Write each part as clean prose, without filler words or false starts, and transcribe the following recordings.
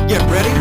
Get ready.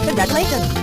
Congratulations!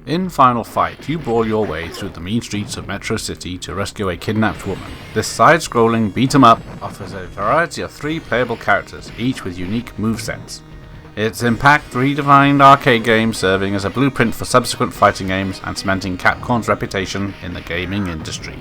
In Final Fight, you brawl your way through the mean streets of Metro City to rescue a kidnapped woman. This side-scrolling beat-em-up offers a variety of 3 playable characters, each with unique movesets. Its impact redefined arcade game, serving as a blueprint for subsequent fighting games and cementing Capcom's reputation in the gaming industry.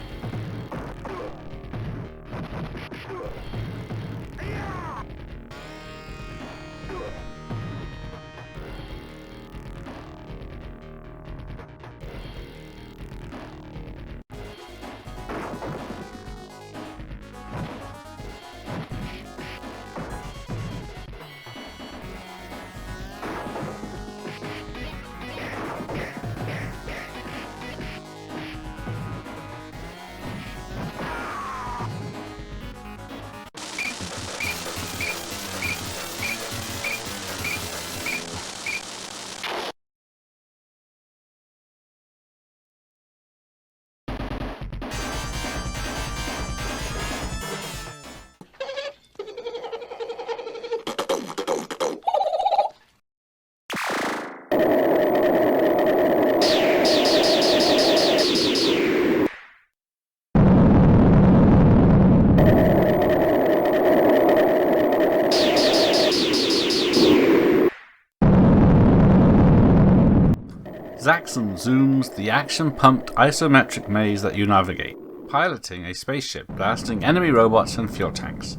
Zaxxon zooms the action-pumped isometric maze that you navigate, piloting a spaceship, blasting enemy robots and fuel tanks.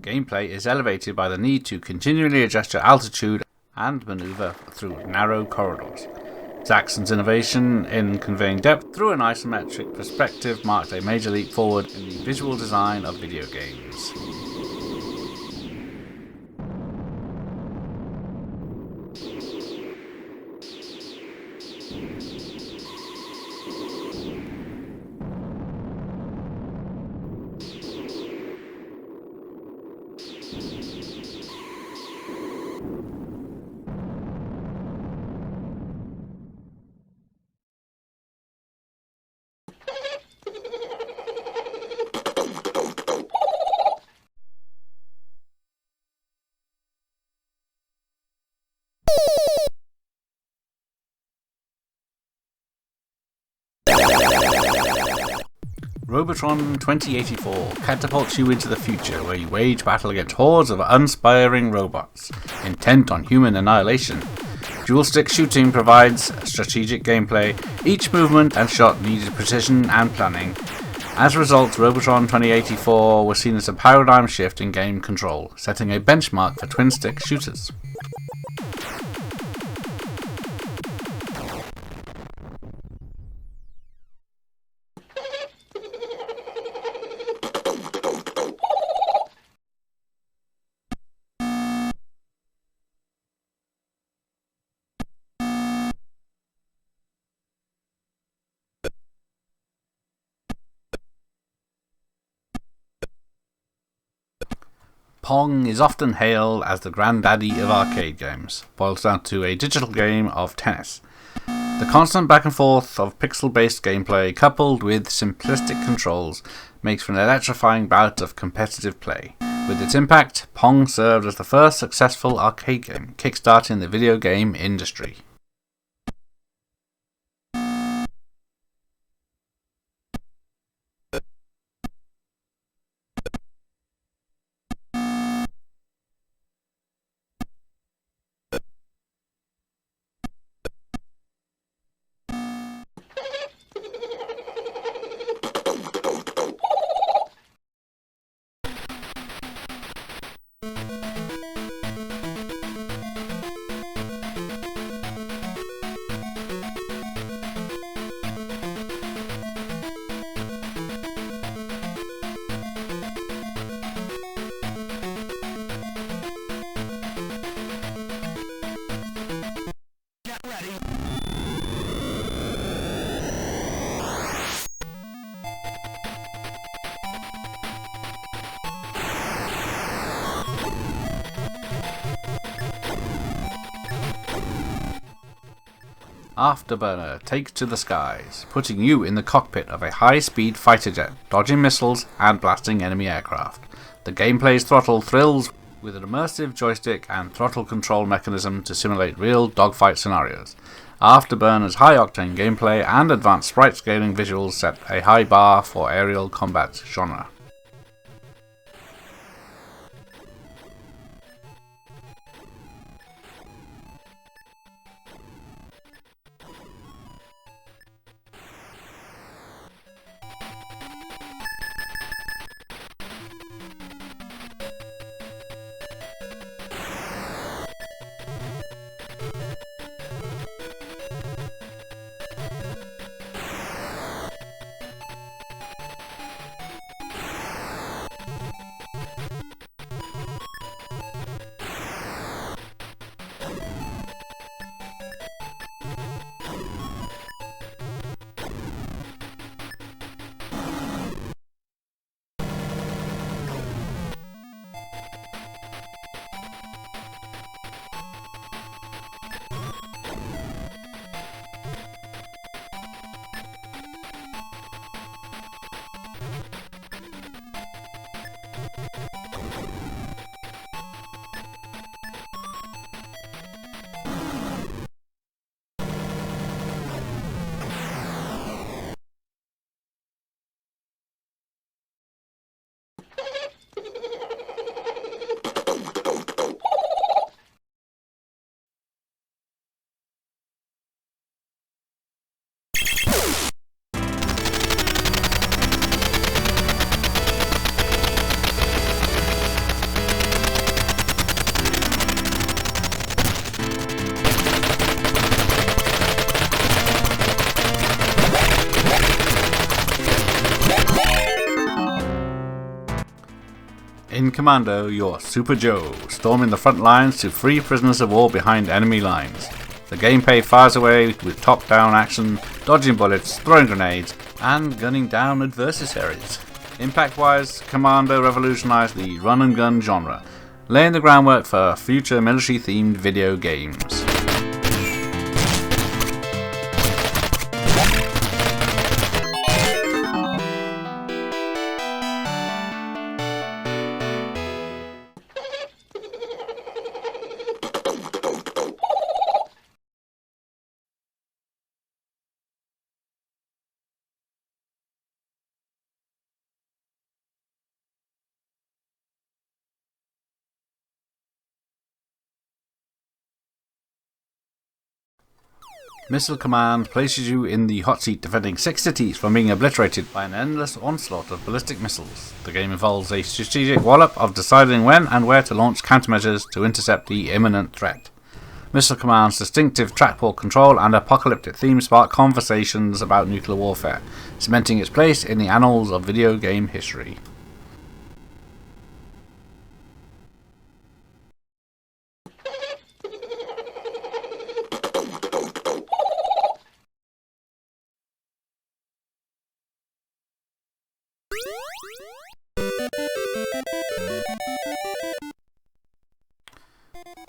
Gameplay is elevated by the need to continually adjust your altitude and maneuver through narrow corridors. Zaxxon's innovation in conveying depth through an isometric perspective marked a major leap forward in the visual design of video games. Robotron 2084 catapults you into the future where you wage battle against hordes of unsparing robots, intent on human annihilation. Dual-stick shooting provides strategic gameplay, each movement and shot needed precision and planning. As a result, Robotron 2084 was seen as a paradigm shift in game control, setting a benchmark for twin-stick shooters. Pong is often hailed as the granddaddy of arcade games, boils down to a digital game of tennis. The constant back and forth of pixel-based gameplay coupled with simplistic controls makes for an electrifying bout of competitive play. With its impact, Pong served as the first successful arcade game, kickstarting the video game industry. Afterburner takes to the skies, putting you in the cockpit of a high-speed fighter jet, dodging missiles and blasting enemy aircraft. The gameplay's throttle thrills with an immersive joystick and throttle control mechanism to simulate real dogfight scenarios. Afterburner's high-octane gameplay and advanced sprite scaling visuals set a high bar for aerial combat genre. commando, you're Super Joe, storming the front lines to free prisoners of war behind enemy lines. The gameplay fires away with top-down action, dodging bullets, throwing grenades, and gunning down adversaries. Impact-wise, Commando revolutionized the run-and-gun genre, laying the groundwork for future military-themed video games. Missile Command places you in the hot seat defending 6 cities from being obliterated by an endless onslaught of ballistic missiles. The game involves a strategic wallop of deciding when and where to launch countermeasures to intercept the imminent threat. Missile Command's distinctive trackball control and apocalyptic theme spark conversations about nuclear warfare, cementing its place in the annals of video game history.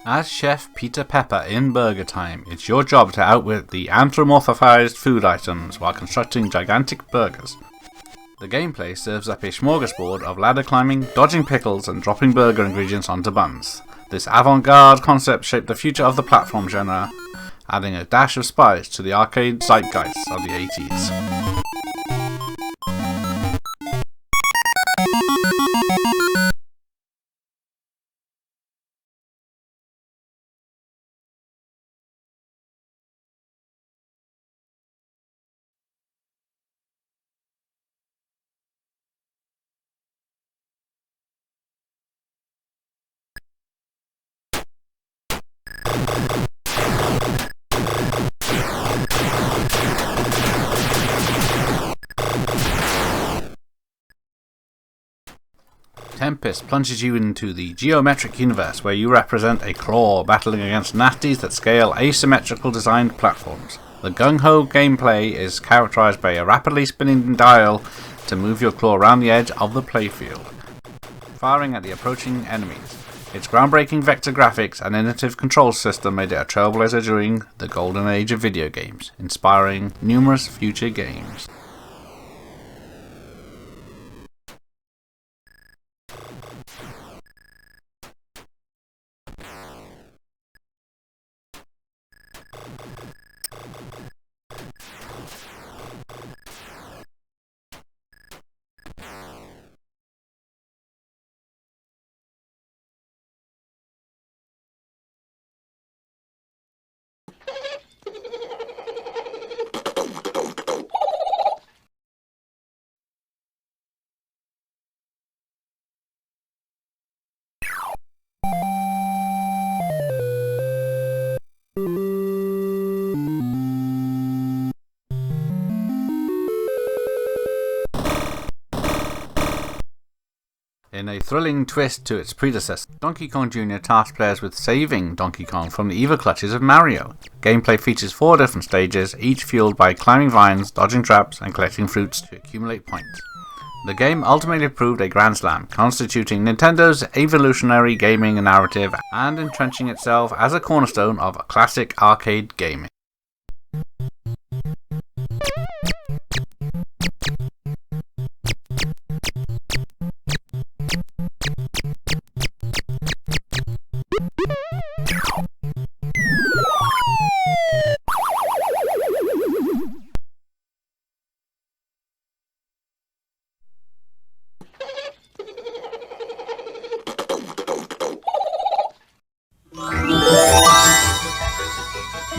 As Chef Peter Pepper in Burger Time, it's your job to outwit the anthropomorphized food items while constructing gigantic burgers. The gameplay serves up a smorgasbord of ladder climbing, dodging pickles, and dropping burger ingredients onto buns. This avant-garde concept shaped the future of the platform genre, adding a dash of spice to the arcade zeitgeist of the 80s. Tempest plunges you into the geometric universe where you represent a claw battling against nasties that scale asymmetrical designed platforms. The gung-ho gameplay is characterized by a rapidly spinning dial to move your claw around the edge of the playfield, firing at the approaching enemies. Its groundbreaking vector graphics and innovative control system made it a trailblazer during the golden age of video games, inspiring numerous future games. In a thrilling twist to its predecessor, Donkey Kong Jr. tasked players with saving Donkey Kong from the evil clutches of Mario. Gameplay features 4 different stages, each fueled by climbing vines, dodging traps, and collecting fruits to accumulate points. The game ultimately proved a grand slam, constituting Nintendo's evolutionary gaming narrative and entrenching itself as a cornerstone of classic arcade gaming.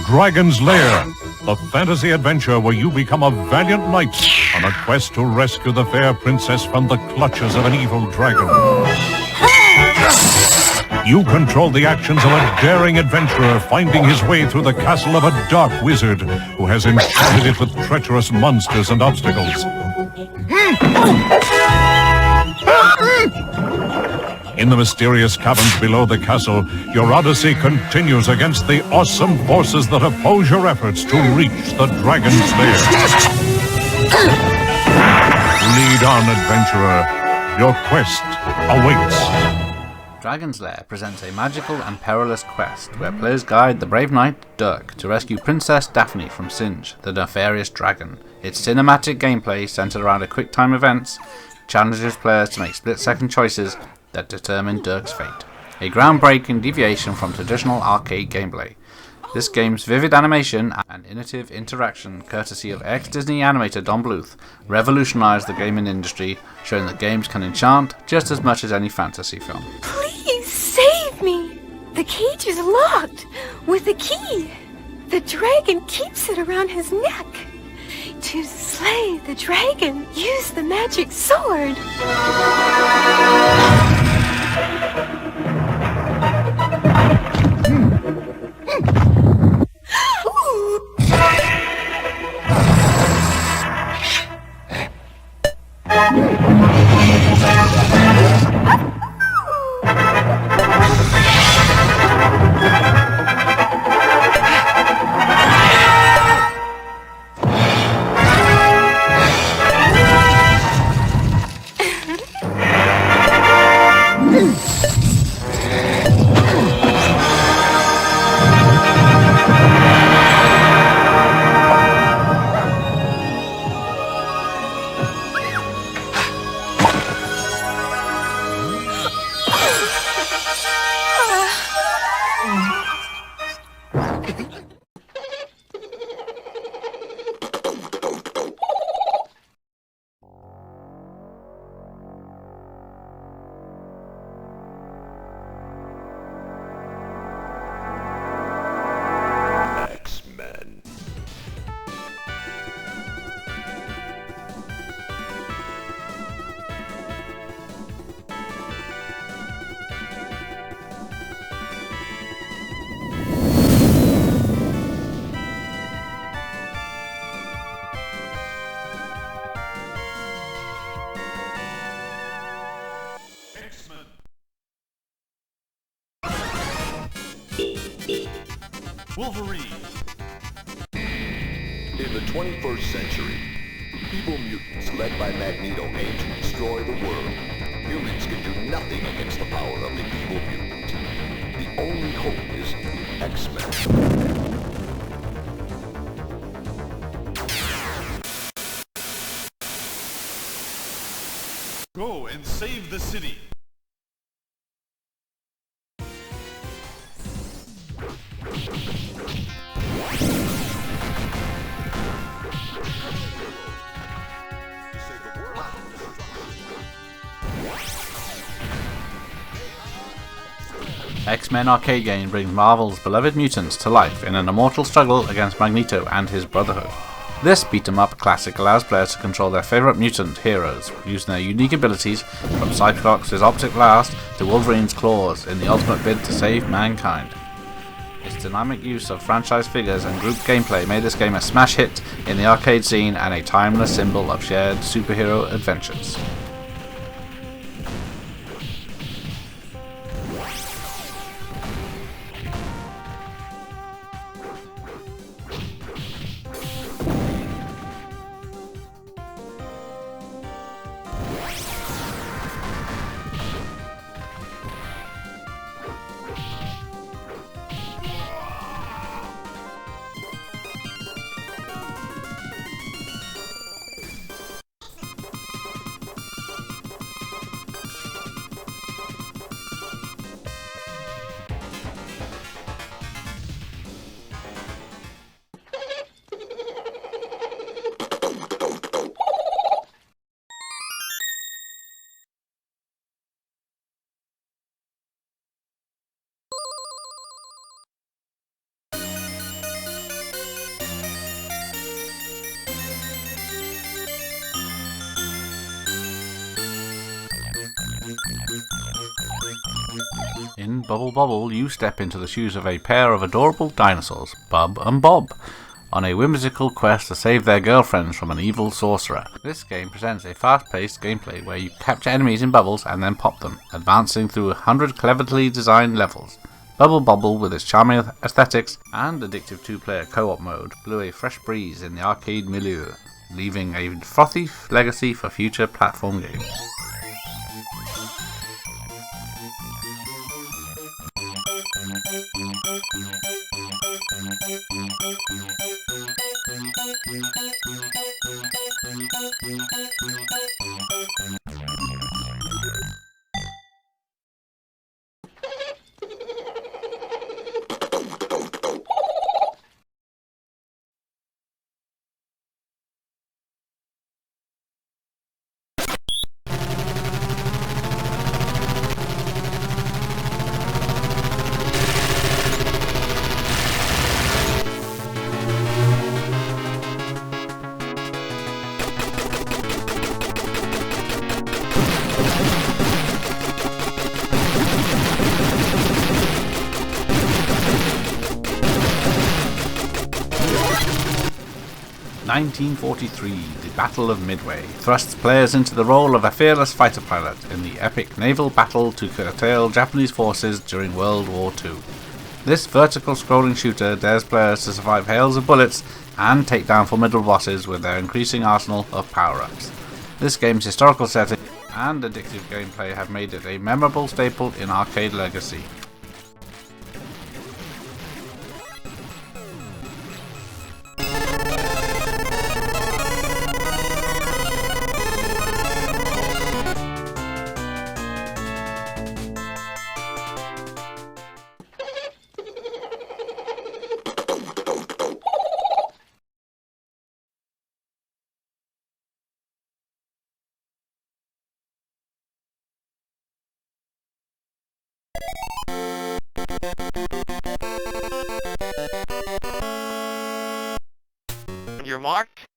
Dragon's Lair, the fantasy adventure where you become a valiant knight on a quest to rescue the fair princess from the clutches of an evil dragon. You control the actions of a daring adventurer finding his way through the castle of a dark wizard who has enchanted it with treacherous monsters and obstacles. In the mysterious caverns below the castle, your odyssey continues against the awesome forces that oppose your efforts to reach the Dragon's Lair. Lead on, adventurer. Your quest awaits. Dragon's Lair presents a magical and perilous quest where players guide the brave knight Dirk to rescue Princess Daphne from Singe, the nefarious dragon. Its cinematic gameplay, centered around a quick-time events, challenges players to make split-second choices that determine Dirk's fate. A groundbreaking deviation from traditional arcade gameplay. This game's vivid animation and innovative interaction, courtesy of ex-Disney animator Don Bluth, revolutionized the gaming industry, showing that games can enchant just as much as any fantasy film. Please save me! The cage is locked with a key. The dragon keeps it around his neck. To slay the dragon, use the magic sword. X-Men. Wolverine. In the 21st century, evil mutants led by Magneto aim to destroy the world. Humans can do nothing against the power of the evil mutant. The only hope is the X-Men. Go and save the city. X-Men arcade game brings Marvel's beloved mutants to life in an immortal struggle against Magneto and his Brotherhood. This beat-em-up classic allows players to control their favourite mutant heroes, using their unique abilities, from Cyclops' optic blast to Wolverine's claws, in the ultimate bid to save mankind. Its dynamic use of franchise figures and group gameplay made this game a smash hit in the arcade scene and a timeless symbol of shared superhero adventures. In Bubble Bobble, you step into the shoes of a pair of adorable dinosaurs, Bub and Bob. on a whimsical quest to save their girlfriends from an evil sorcerer. This game presents a fast-paced gameplay where you capture enemies in bubbles and then pop them, advancing through 100 cleverly designed levels. Bubble Bobble, with its charming aesthetics and addictive two-player co-op mode, blew a fresh breeze in the arcade milieu, leaving a frothy legacy for future platform games. "1943, the Battle of Midway, thrusts players into the role of a fearless fighter pilot in the epic naval battle to curtail Japanese forces during World War II. This vertical scrolling shooter dares players to survive hails of bullets and take down formidable bosses with their increasing arsenal of power-ups. This game's historical setting and addictive gameplay have made it a memorable staple in arcade legacy. You're marked.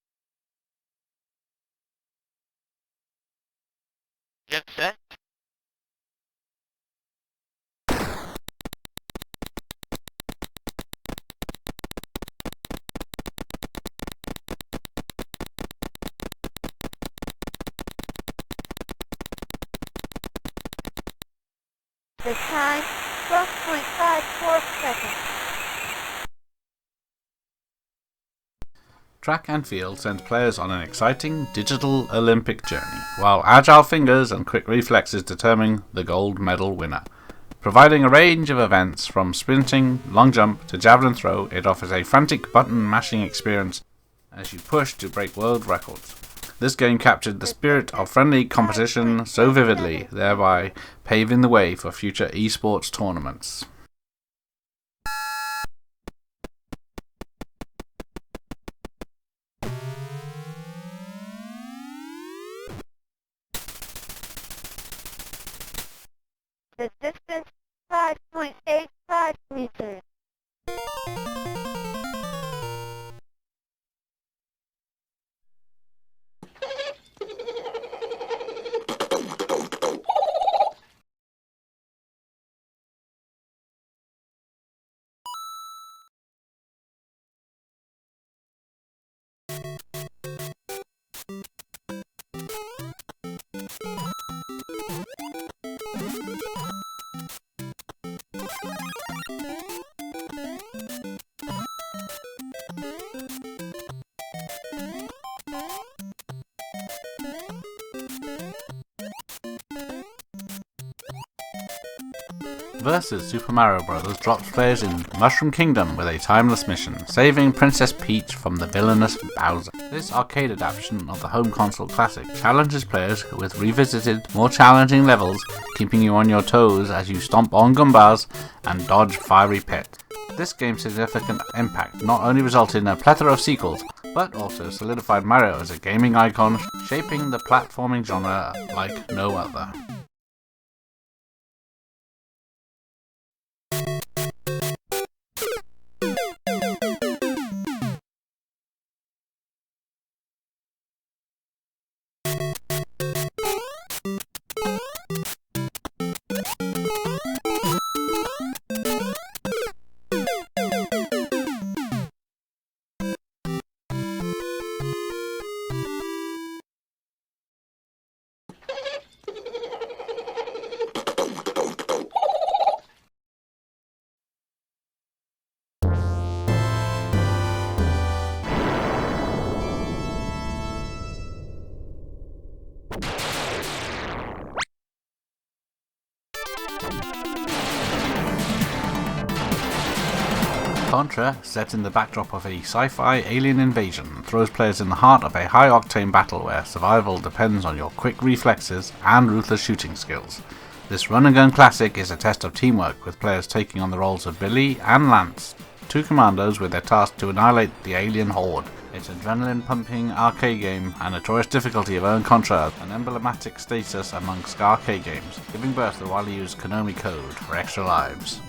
Get set. The time, 12.54 seconds. Track and Field sends players on an exciting digital Olympic journey, while agile fingers and quick reflexes determine the gold medal winner. Providing a range of events from sprinting, long jump to javelin throw, it offers a frantic button mashing experience as you push to break world records. This game captured the spirit of friendly competition so vividly, thereby paving the way for future esports tournaments. The distance, 5.85 meters. Versus Super Mario Bros. Drops players in Mushroom Kingdom with a timeless mission, saving Princess Peach from the villainous Bowser. This arcade adaptation of the home console classic challenges players with revisited, more challenging levels, keeping you on your toes as you stomp on Goombas and dodge fiery pits. This game's significant impact not only resulted in a plethora of sequels, but also solidified Mario as a gaming icon, shaping the platforming genre like no other. Contra, set in the backdrop of a sci-fi alien invasion, throws players in the heart of a high-octane battle where survival depends on your quick reflexes and ruthless shooting skills. This run-and-gun classic is a test of teamwork, with players taking on the roles of Billy and Lance, two commandos with their task to annihilate the alien horde. It's an adrenaline-pumping arcade game, and notorious difficulty of Iron Contra, an emblematic status amongst arcade games, giving birth to the widely used Konami code for extra lives.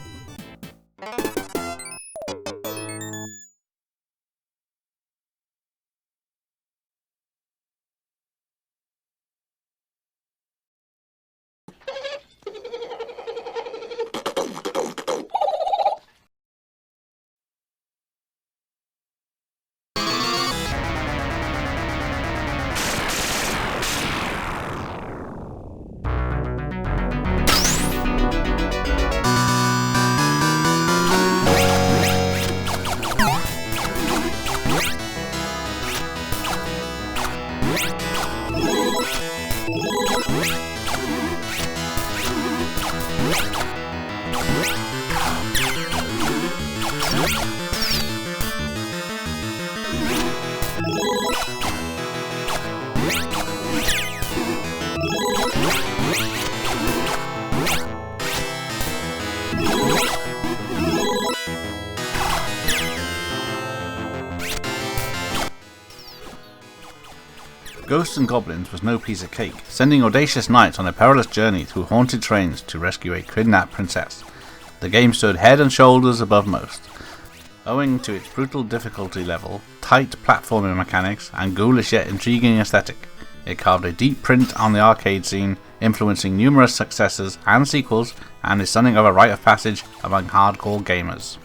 Ghosts and Goblins was no piece of cake, sending audacious knights on a perilous journey through haunted trains to rescue a kidnapped princess. The game stood head and shoulders above most. Owing to its brutal difficulty level, tight platforming mechanics, and ghoulish yet intriguing aesthetic, it carved a deep print on the arcade scene, influencing numerous successors and sequels, and is something of a rite of passage among hardcore gamers.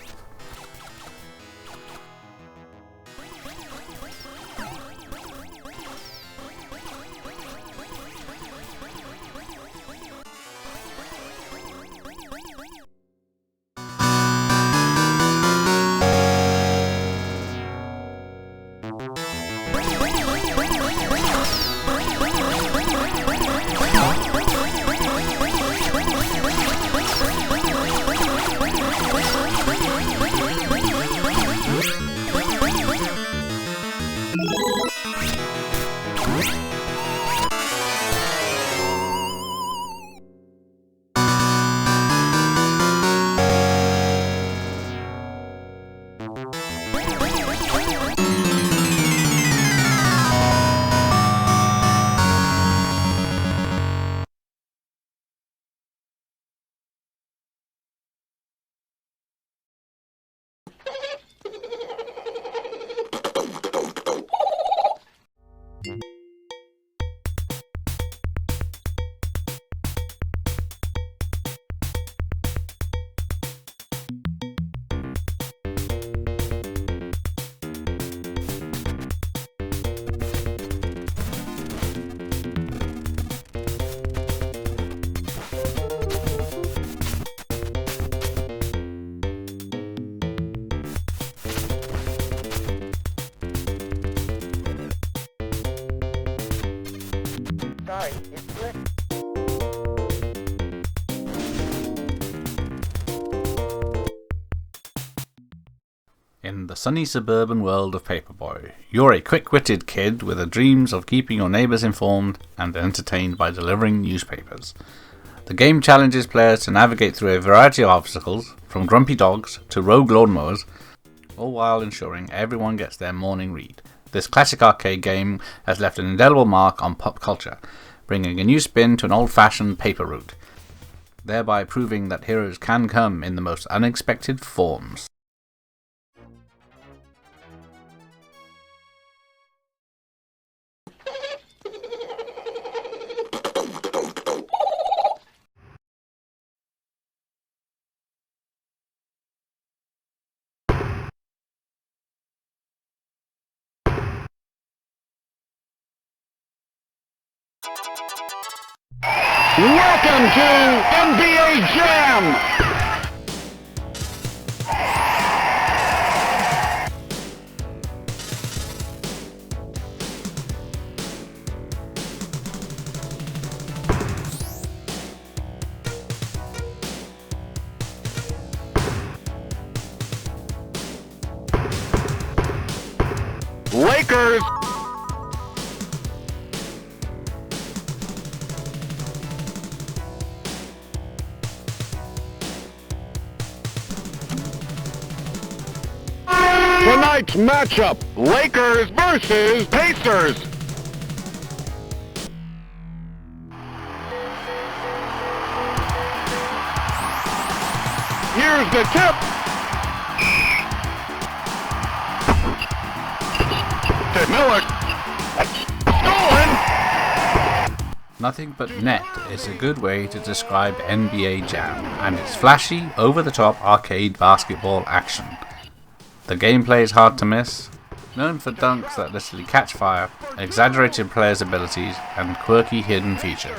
Sorry, it's good. In the sunny suburban world of Paperboy, you're a quick-witted kid with the dreams of keeping your neighbours informed and entertained by delivering newspapers. The game challenges players to navigate through a variety of obstacles, from grumpy dogs to rogue lawnmowers, all while ensuring everyone gets their morning read. This classic arcade game has left an indelible mark on pop culture, bringing a new spin to an old-fashioned paper route, thereby proving that heroes can come in the most unexpected forms. Welcome to NBA Jam! Lakers. Tonight's matchup, Lakers versus Pacers. Here's the tip. To Miller. Stolen. Nothing but net is a good way to describe NBA Jam, and its flashy, over-the-top arcade basketball action. The gameplay is hard to miss, known for dunks that literally catch fire, exaggerated players' abilities, and quirky hidden features.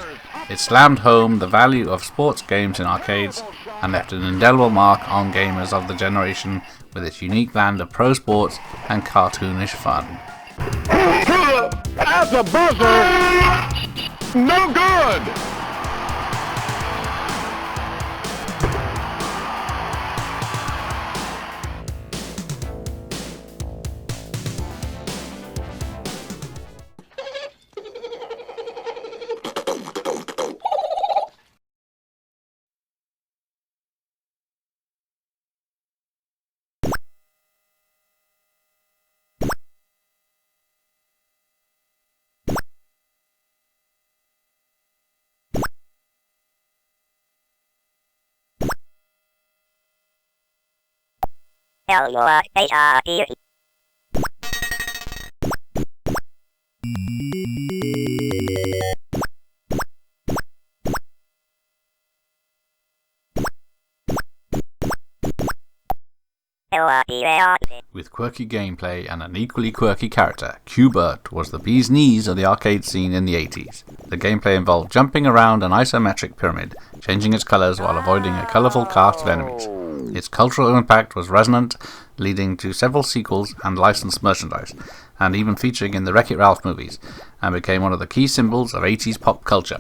It slammed home the value of sports games in arcades and left an indelible mark on gamers of the generation with its unique blend of pro sports and cartoonish fun. As a buzzer, no good. With quirky gameplay and an equally quirky character, Q*bert was the bee's knees of the arcade scene in the 80s. The gameplay involved jumping around an isometric pyramid, changing its colours while avoiding a colourful cast of enemies. Its cultural impact was resonant, leading to several sequels and licensed merchandise, and even featuring in the Wreck-It Ralph movies, and became one of the key symbols of 80s pop culture.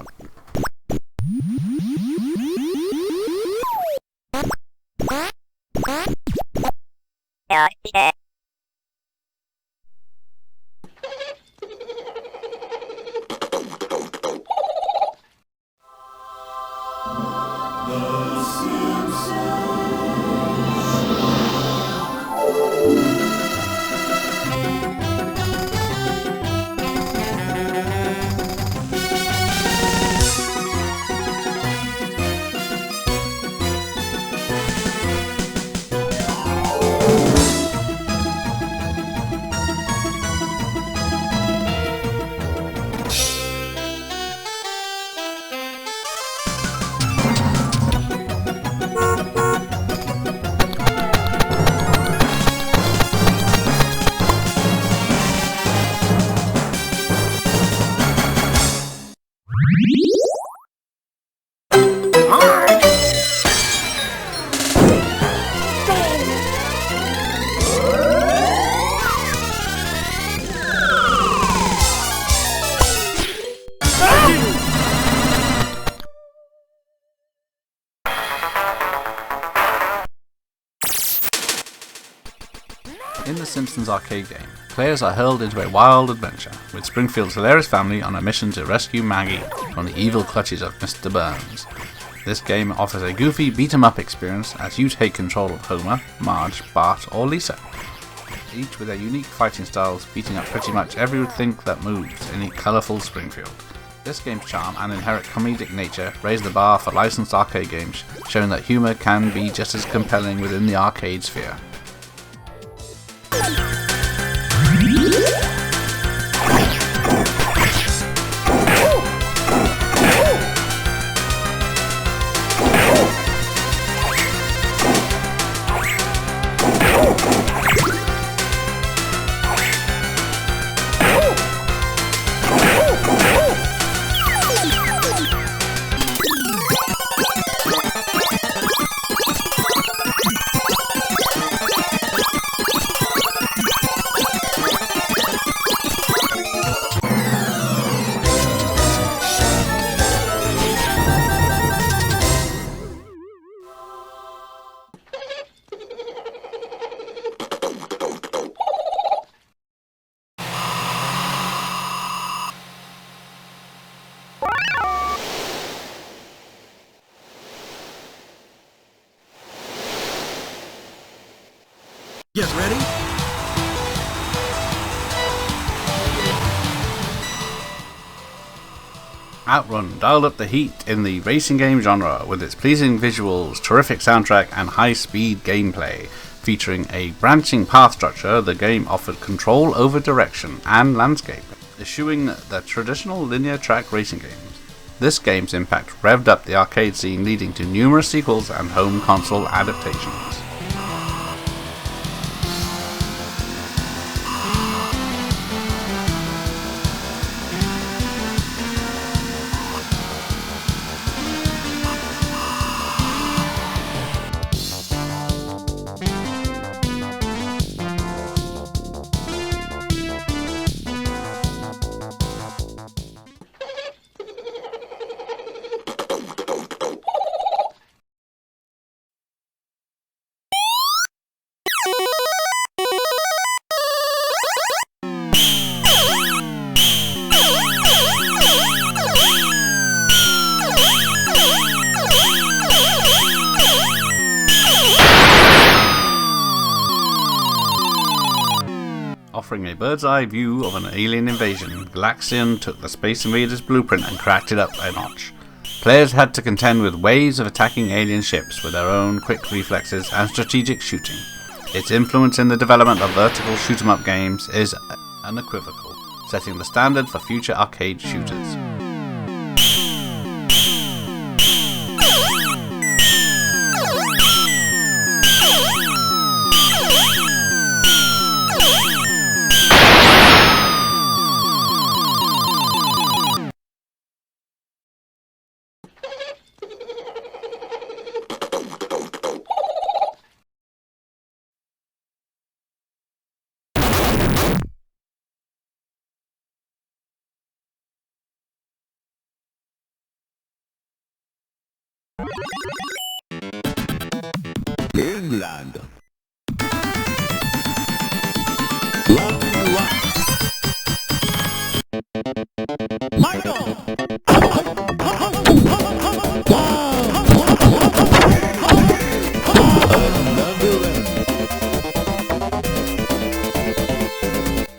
In the Simpsons arcade game, players are hurled into a wild adventure, with Springfield's hilarious family on a mission to rescue Maggie from the evil clutches of Mr. Burns. This game offers a goofy beat-em-up experience as you take control of Homer, Marge, Bart, or Lisa, each with their unique fighting styles, beating up pretty much everything that moves in a colourful Springfield. This game's charm and inherent comedic nature raise the bar for licensed arcade games, showing that humour can be just as compelling within the arcade sphere. Rangers ready? Outrun dialed up the heat in the racing game genre with its pleasing visuals, terrific soundtrack, and high-speed gameplay. Featuring a branching path structure, the game offered control over direction and landscape, eschewing the traditional linear track racing games. This game's impact revved up the arcade scene, leading to numerous sequels and home console adaptations. Offering a bird's-eye view of an alien invasion, Galaxian took the Space Invaders blueprint and cracked it up a notch. Players had to contend with waves of attacking alien ships with their own quick reflexes and strategic shooting. Its influence in the development of vertical shoot-'em-up games is unequivocal, setting the standard for future arcade shooters. England.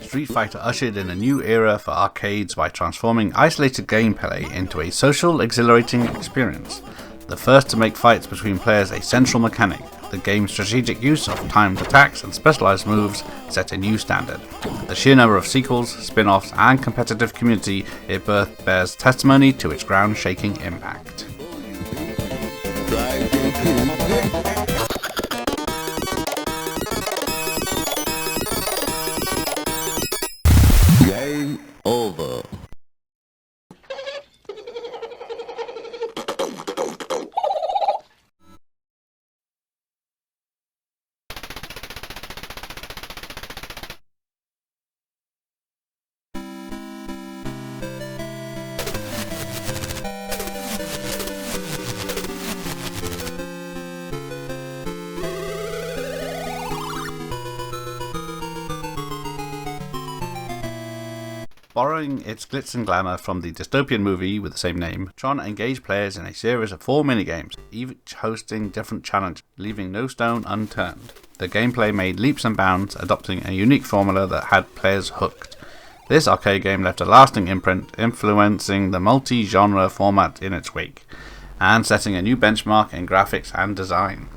Street Fighter ushered in a new era for arcades by transforming isolated gameplay into a social, exhilarating experience. The first to make fights between players a central mechanic, the game's strategic use of timed attacks and specialized moves set a new standard. The sheer number of sequels, spin-offs, and competitive community it birthed bears testimony to its ground-shaking impact. Game over. Borrowing its glitz and glamour from the dystopian movie with the same name, Tron engaged players in a series of 4 minigames, each hosting different challenges, leaving no stone unturned. The gameplay made leaps and bounds, adopting a unique formula that had players hooked. This arcade game left a lasting imprint, influencing the multi-genre format in its wake, and setting a new benchmark in graphics and design.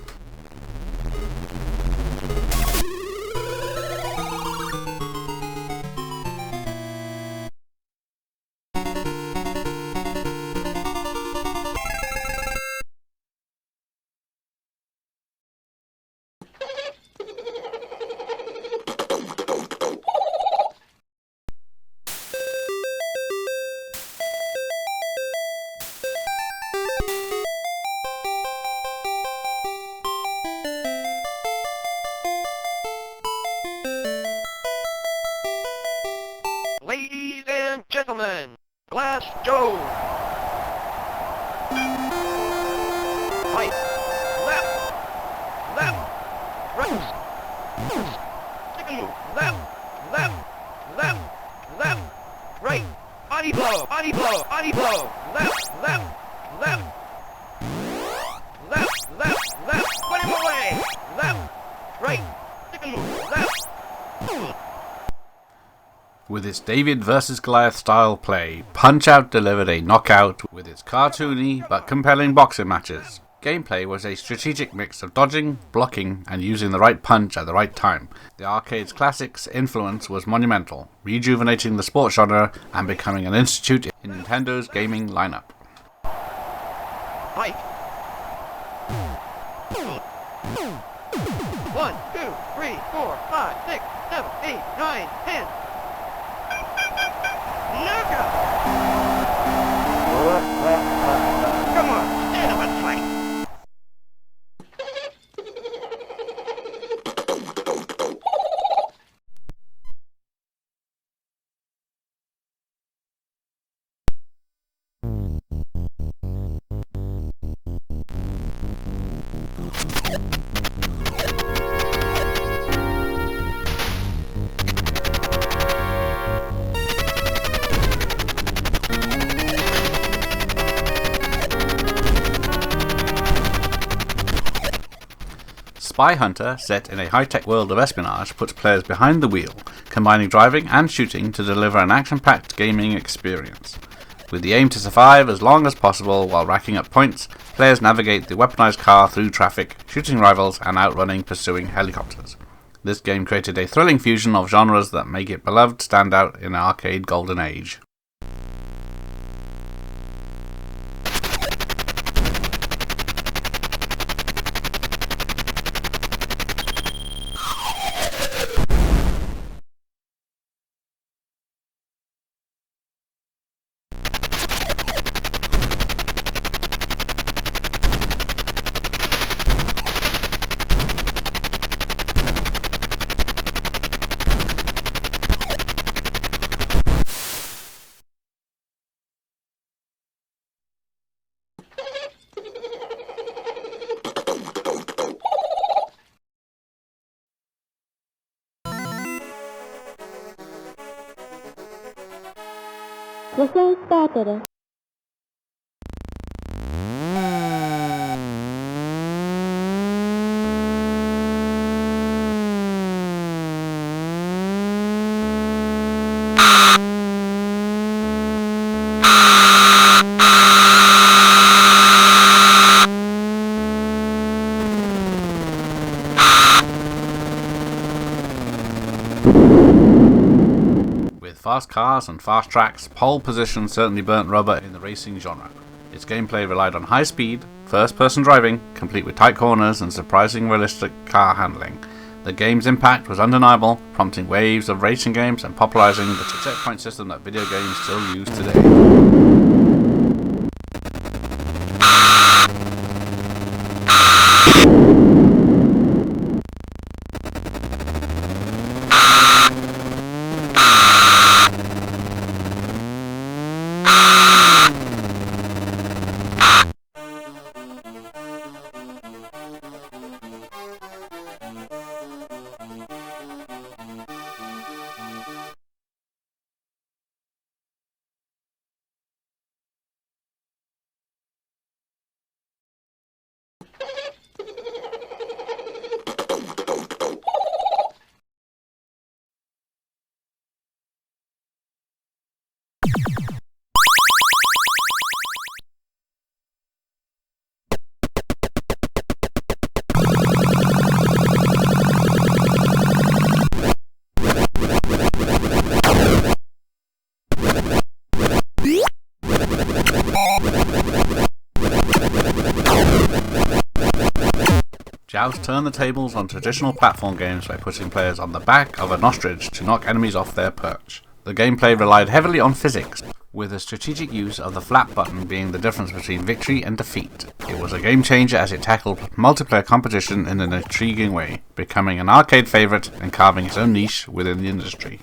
Ladies and gentlemen, Glass Joe. Right, left, right, left, right, body blow, left, put him away, left, right, With its David vs. Goliath style play, Punch-Out delivered a knockout with its cartoony but compelling boxing matches. Gameplay was a strategic mix of dodging, blocking, and using the right punch at the right time. The arcade's classics influence was monumental, rejuvenating the sports genre and becoming an institute in Nintendo's gaming lineup. Fight! 1, 2, 3, 4, 5, 6, 7, 8, 9, 10. Knockout! Come on, stand up and fight! Spy Hunter, set in a high-tech world of espionage, puts players behind the wheel, combining driving and shooting to deliver an action-packed gaming experience. With the aim to survive as long as possible while racking up points, players navigate the weaponized car through traffic, shooting rivals and outrunning pursuing helicopters. This game created a thrilling fusion of genres that make it beloved stand out in an arcade golden age. With fast cars and fast tracks, pole position certainly burnt rubber in the racing genre. Its gameplay relied on high speed, first-person driving, complete with tight corners and surprising realistic car handling. The game's impact was undeniable, prompting waves of racing games and popularizing the checkpoint system that video games still use today. Joust turned the tables on traditional platform games by putting players on the back of an ostrich to knock enemies off their perch. The gameplay relied heavily on physics, with the strategic use of the flap button being the difference between victory and defeat. It was a game changer as it tackled multiplayer competition in an intriguing way, becoming an arcade favourite and carving its own niche within the industry.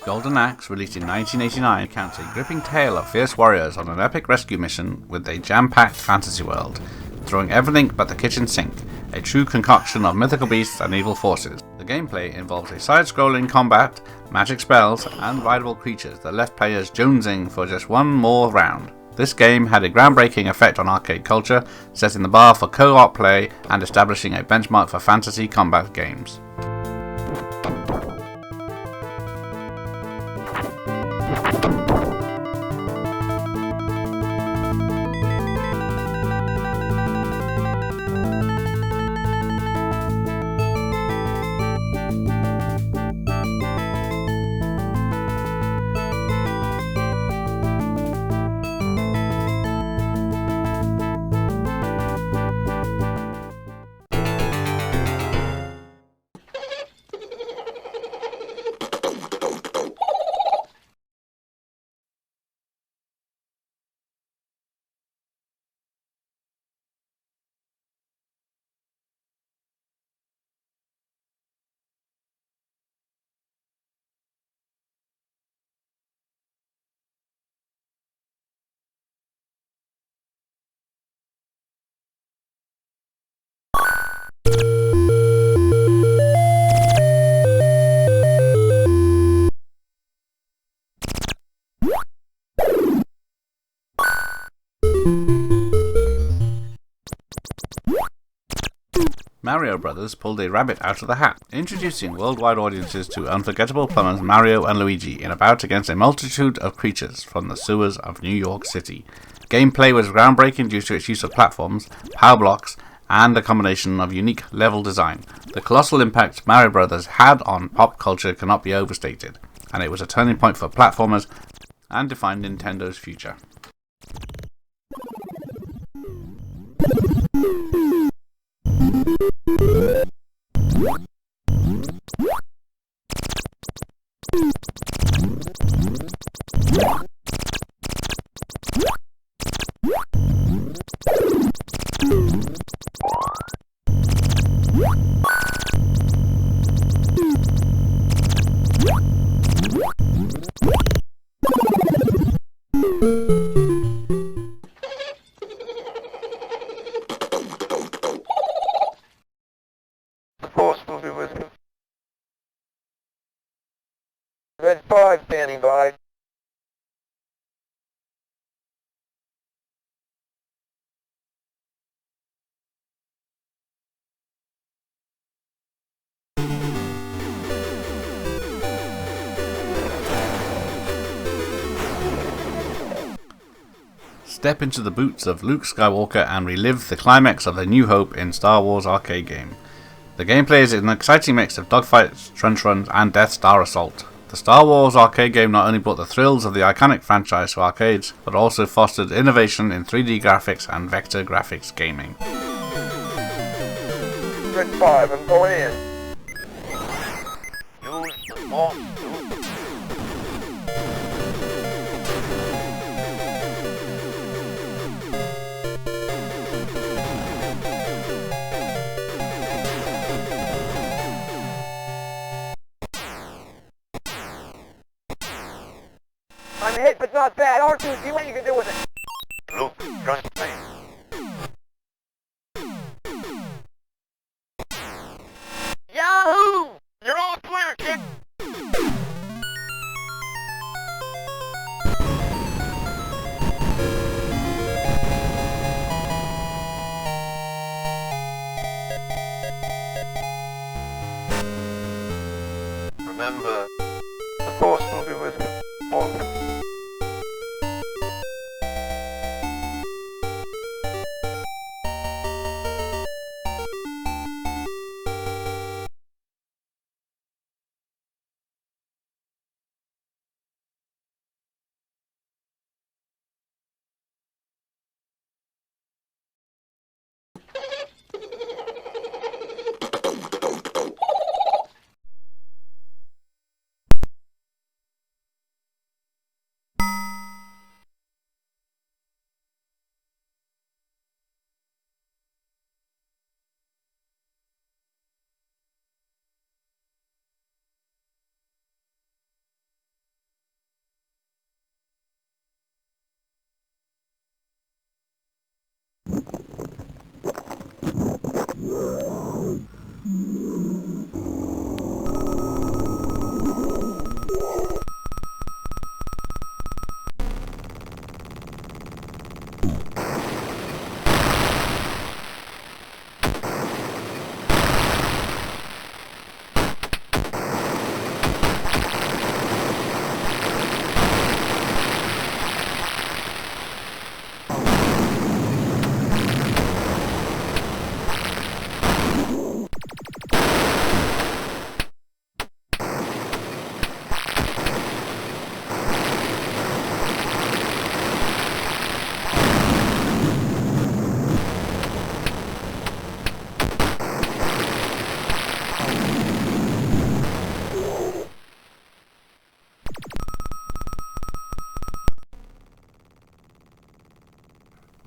Golden Axe, released in 1989, recounts a gripping tale of fierce warriors on an epic rescue mission with a jam-packed fantasy world, throwing everything but the kitchen sink, a true concoction of mythical beasts and evil forces. The gameplay involves a side-scrolling combat, magic spells, and rideable creatures that left players jonesing for just one more round. This game had a groundbreaking effect on arcade culture, setting the bar for co-op play and establishing a benchmark for fantasy combat games. Mario Brothers pulled a rabbit out of the hat, introducing worldwide audiences to unforgettable plumbers Mario and Luigi in a bout against a multitude of creatures from the sewers of New York City. Gameplay was groundbreaking due to its use of platforms, power blocks, and a combination of unique level design. The colossal impact Mario Brothers had on pop culture cannot be overstated, and it was a turning point for platformers and defined Nintendo's future. Force will be with you. Red 5 standing by. Step into the boots of Luke Skywalker and relive the climax of A New Hope in Star Wars arcade game. The gameplay is an exciting mix of dogfights, trench runs, and Death Star Assault. The Star Wars arcade game not only brought the thrills of the iconic franchise to arcades, but also fostered innovation in 3D graphics and vector graphics gaming. Red 5, I'm going in. Use more. I'm hit, but not bad. R2, see what you can do with it. Luke, trust me. Yahoo! You're all clear, kid. Remember, the Force will be with you. Always.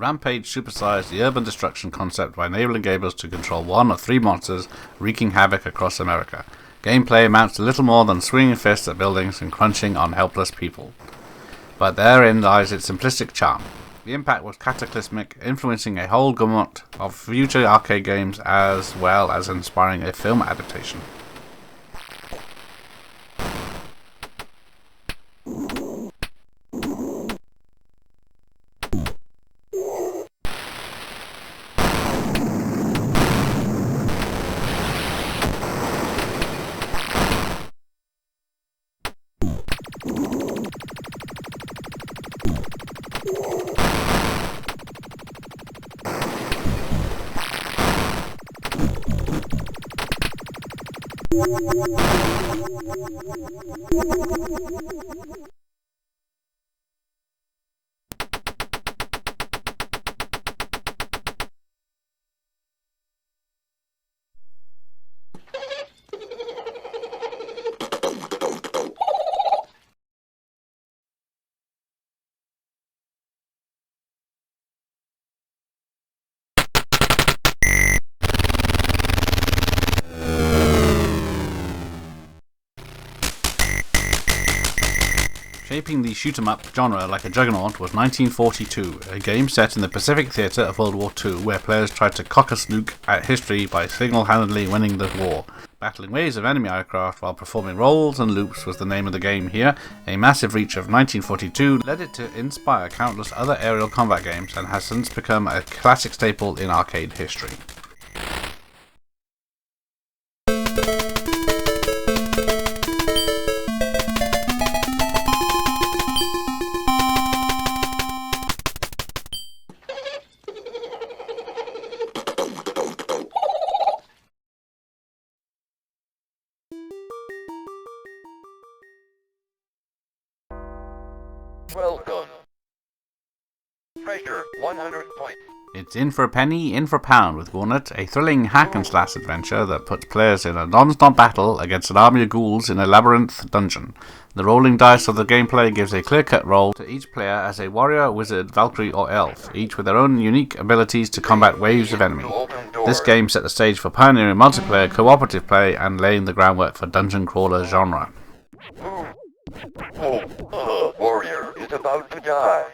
Rampage supersized the urban destruction concept by enabling gamers to control one of 3 monsters wreaking havoc across America. Gameplay amounts to little more than swinging fists at buildings and crunching on helpless people. But therein lies its simplistic charm. The impact was cataclysmic, influencing a whole gamut of future arcade games as well as inspiring a film adaptation. Shaping the shoot-'em-up genre like a juggernaut was 1942, a game set in the Pacific Theater of World War II, where players tried to cock a snook at history by single-handedly winning the war. Battling waves of enemy aircraft while performing rolls and loops was the name of the game here. A massive reach of 1942 led it to inspire countless other aerial combat games and has since become a classic staple in arcade history. Well done. Pressure 100 points. It's in for a penny, in for a pound with Walnut, a thrilling hack-and-slash adventure that puts players in a non-stop battle against an army of ghouls in a labyrinth dungeon. The rolling dice of the gameplay gives a clear-cut role to each player as a warrior, wizard, valkyrie or elf, each with their own unique abilities to combat waves of enemy. This game set the stage for pioneering multiplayer cooperative play and laying the groundwork for dungeon crawler genre. Warrior is about to die.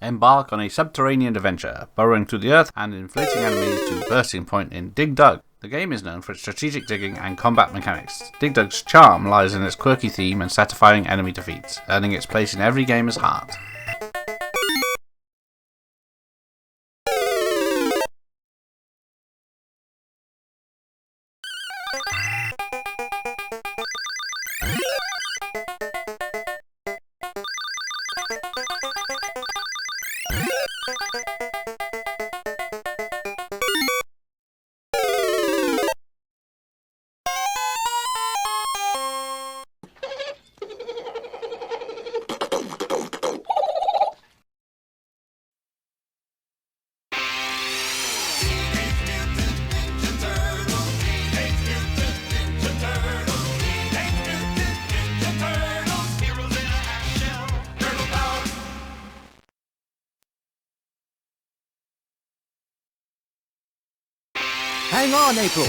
Embark on a subterranean adventure, burrowing through the earth and inflating enemies to bursting point in Dig Dug. The game is known for its strategic digging and combat mechanics. Dig Dug's charm lies in its quirky theme and satisfying enemy defeats, earning its place in every gamer's heart. Hang on, April.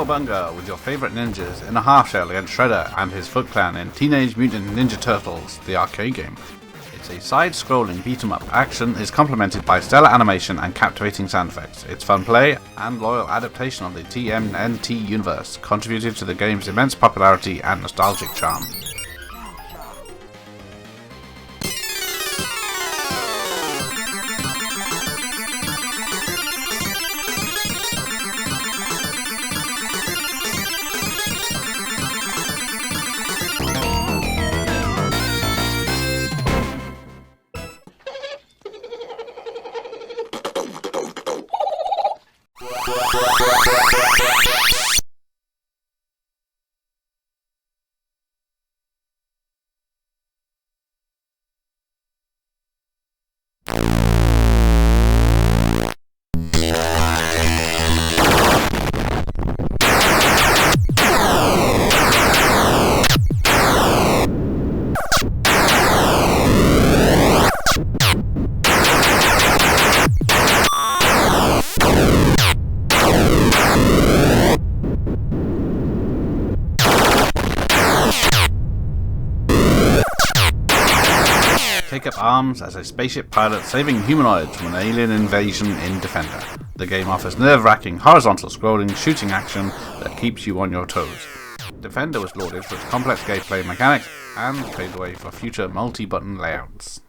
Cowabunga with your favorite ninjas in a half shell against Shredder and his Foot Clan in Teenage Mutant Ninja Turtles, the arcade game. It's a side-scrolling beat-em-up. Action is complemented by stellar animation and captivating sound effects. Its fun play and loyal adaptation of the TMNT universe contributed to the game's immense popularity and nostalgic charm. Take up arms as a spaceship pilot saving humanoids from an alien invasion in Defender. The game offers nerve-wracking horizontal scrolling shooting action that keeps you on your toes. Defender was lauded for its complex gameplay mechanics and paved the way for future multi-button layouts.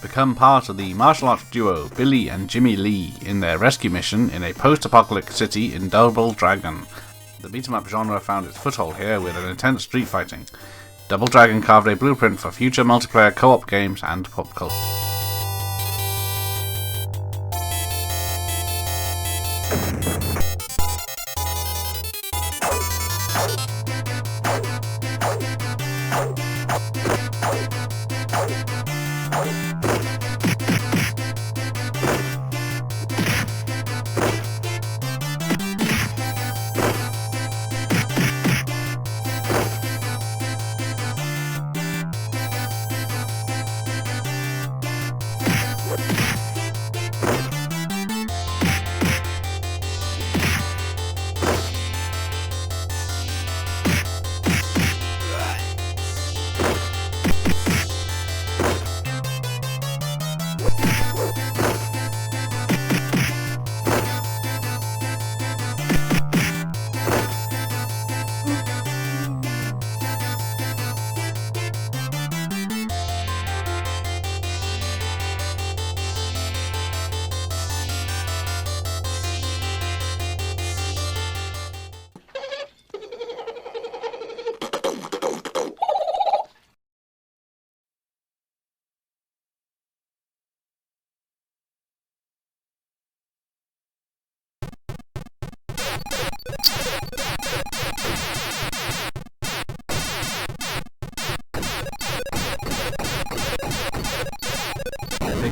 Become part of the martial arts duo Billy and Jimmy Lee in their rescue mission in a post-apocalyptic city in Double Dragon. The beat-em-up genre found its foothold here with an intense street fighting. Double Dragon carved a blueprint for future multiplayer co-op games and pop culture.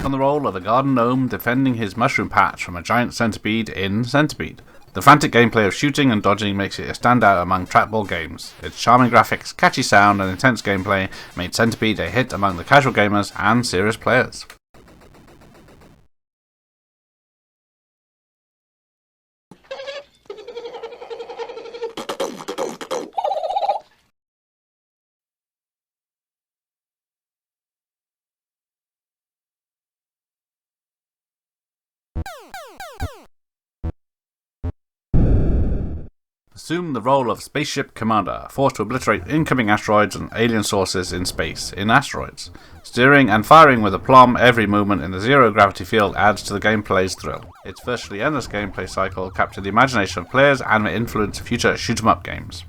take on the role of a garden gnome defending his mushroom patch from a giant centipede in Centipede. The frantic gameplay of shooting and dodging makes it a standout among trackball games. Its charming graphics, catchy sound, and intense gameplay made Centipede a hit among the casual gamers and serious players. Assume the role of Spaceship Commander, forced to obliterate incoming asteroids and alien sources in space in asteroids. Steering and firing with aplomb every movement in the zero-gravity field adds to the gameplay's thrill. Its virtually endless gameplay cycle captured the imagination of players and may influence future shoot-'em-up games.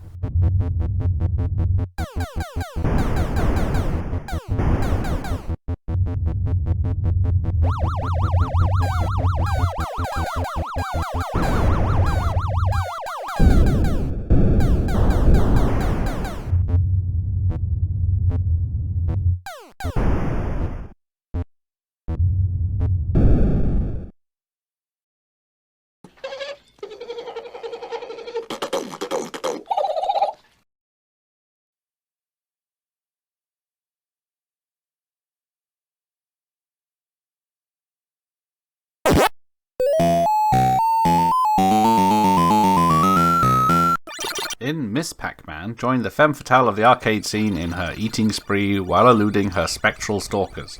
In Miss Pac-Man, joined the femme fatale of the arcade scene in her eating spree while eluding her spectral stalkers.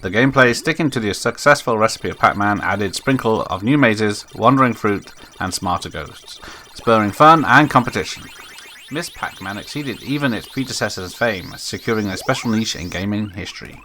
The gameplay, sticking to the successful recipe of Pac-Man, added sprinkle of new mazes, wandering fruit, and smarter ghosts, spurring fun and competition. Miss Pac-Man exceeded even its predecessor's fame, securing a special niche in gaming history.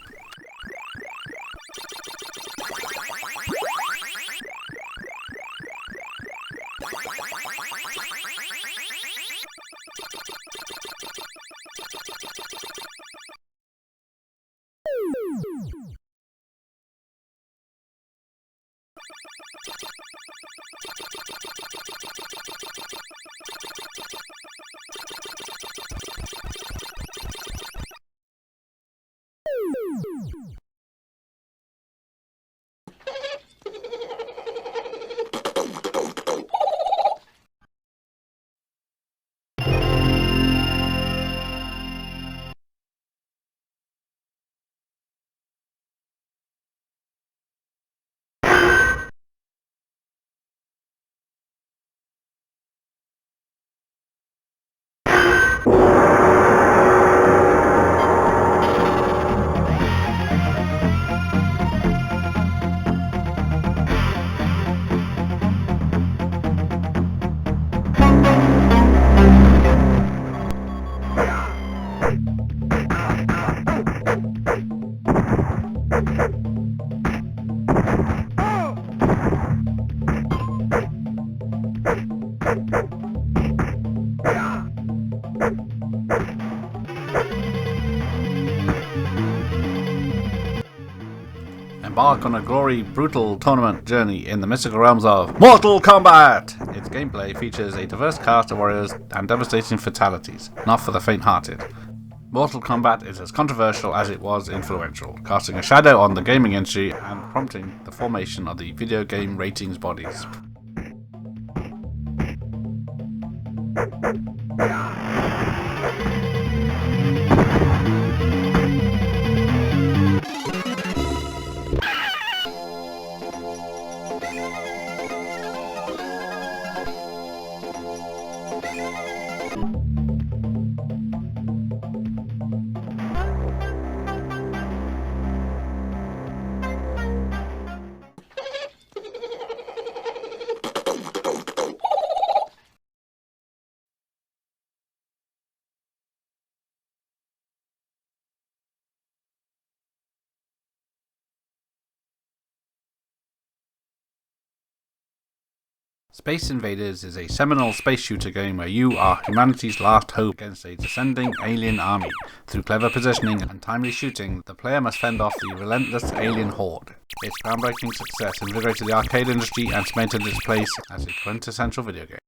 Embark on a gory, brutal tournament journey in the mystical realms of Mortal Kombat! Its gameplay features a diverse cast of warriors and devastating fatalities, not for the faint-hearted. Mortal Kombat is as controversial as it was influential, casting a shadow on the gaming industry and prompting the formation of the video game ratings bodies. Space Invaders is a seminal space shooter game where you are humanity's last hope against a descending alien army. Through clever positioning and timely shooting, the player must fend off the relentless alien horde. Its groundbreaking success invigorated the arcade industry and cemented its place as a quintessential video game.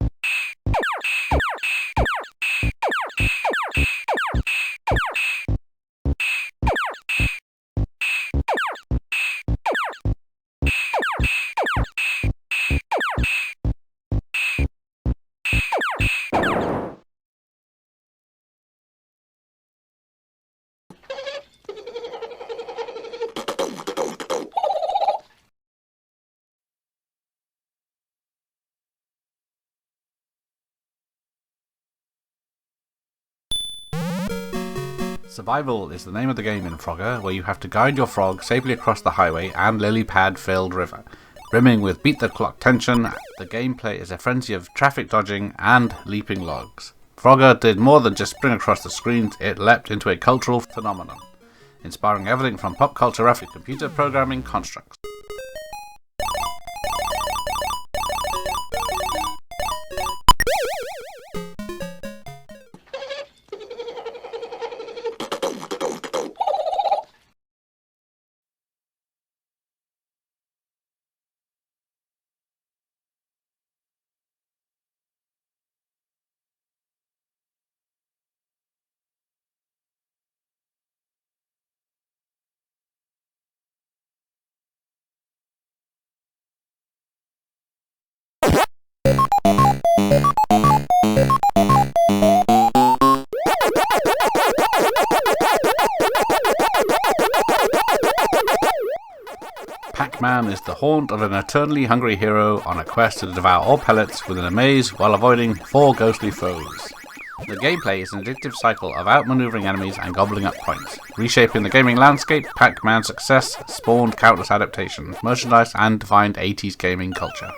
Survival is the name of the game in Frogger, where you have to guide your frog safely across the highway and lily pad-filled river. Brimming with beat-the-clock tension, the gameplay is a frenzy of traffic dodging and leaping logs. Frogger did more than just spring across the screens, it leapt into a cultural phenomenon, inspiring everything from pop culture to computer programming constructs. Pac-Man is the haunt of an eternally hungry hero on a quest to devour all pellets within a maze while avoiding 4 ghostly foes. The gameplay is an addictive cycle of outmaneuvering enemies and gobbling up points. Reshaping the gaming landscape, Pac-Man's success spawned countless adaptations, merchandise, and defined 80s gaming culture.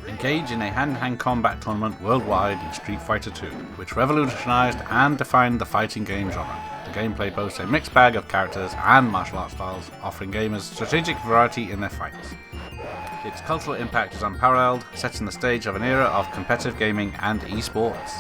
Engage in a hand-to-hand combat tournament worldwide in Street Fighter II, which revolutionized and defined the fighting game genre. The gameplay boasts a mixed bag of characters and martial arts styles, offering gamers strategic variety in their fights. Its cultural impact is unparalleled, setting the stage of an era of competitive gaming and esports.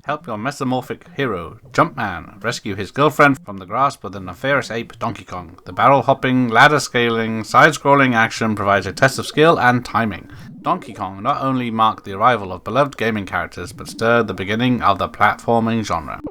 Help your mesomorphic hero, Jumpman, rescue his girlfriend from the grasp of the nefarious ape Donkey Kong. The barrel-hopping, ladder-scaling, side-scrolling action provides a test of skill and timing. Donkey Kong not only marked the arrival of beloved gaming characters, but stirred the beginning of the platforming genre.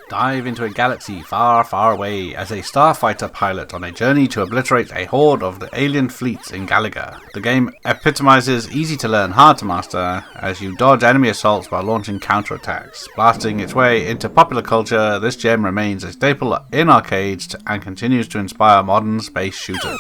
Dive into a galaxy far, far away as a starfighter pilot on a journey to obliterate a horde of the alien fleets in Galaga. The game epitomizes easy to learn, hard to master, as you dodge enemy assaults while launching counterattacks. Blasting its way into popular culture, this gem remains a staple in arcades and continues to inspire modern space shooters.